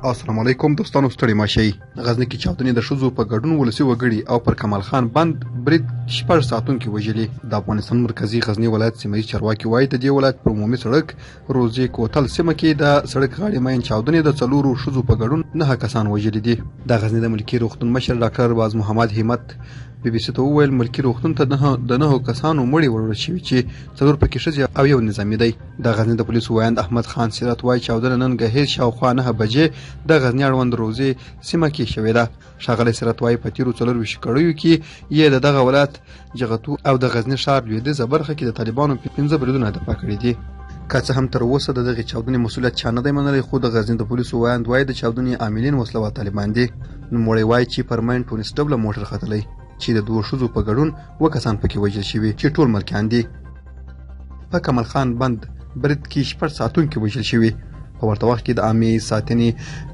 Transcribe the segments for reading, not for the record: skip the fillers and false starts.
السلام علیکم دوستانو، ستړي ماشئ. غزني کې چاودنې د ښځو په ګډون ولسي وګړي او پر کمال خان بند برید 6 ساتونکي وژلي. د افغانستان مرکزي غزني ولایت سیمهیز چارواکي وایي د دې ولایت پر عمومي سړک روزي کوتل سیمه کې د سړک غاړې مین چاودنې د 4 ښځو په ګډون 9 کسان وژلي دي. د غزني د ملکي روغتون مشر ډاکټر باز محمد همت بي بي سي ته وویل ملکي روغتون ته د 9 کسانو مړي وړل شوي چې 4 پکې ښځې او یو نظامي دی. د غزني د پولیسو وایند احمد خان سیرت وایي چاودنه نن ګهیز شاوخوا 9 بجې د غزني اړوند روزي سیمه کې شوې ده. ښاغلی سیرت وایي په تیرو 24 کړیو کې یې د دغه ولایت جغتو او د غزني ښار لویدیځه برخه کې د طالبانو 15 بریدونه دفاع کړي دي. که څه هم تر اوسه د دغې چاودنې مسؤلیت چا نه دی منلی، خو د غزني د پولیسو وایند وایي د چاودنې عاملین وسله طالبان دي. نوموړی وایي چې پر مین پولیس ډبله موټر ختلی چې د 2 ښځو په ګډون 2 کسان پکې وژل شوي چې ټول ملکیان دي. په کمال خان بند برید کې 6 ساتونکي وژل شوي. په ورته وخت کې د عامې ساتنې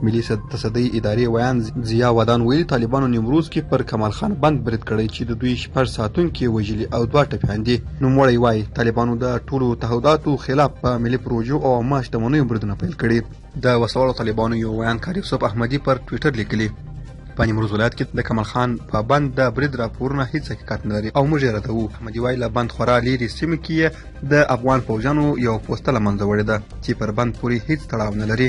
ملي تصدۍ ادارې ویان ضیا ودان ویلي طالبانو نیمروز کې پر کمال خان بند برید کړی چې د دوی 6 ساتونکي وژلي او 2 ټپیان دي. نوموړی وایي طالبانو د ټولو تعهداتو خلاف په ملي پروژو او عامه شتمنیو بریدونه پیل کړي. د وسلوالو طالبانو یو ویانکار یوسف احمدي پر ټویټر لیکلي په نیمروز ولایت کې د کمال خان په بند د برید راپورونه هیڅ حقیقت نه لري او موږ یې ردوو. احمدي وایي له بند خورا لیرې سیمې کې د افغان پوځیانو یو پوسته له منځه وړې ده چې پر بند پورې هیڅ تړاو نه لري.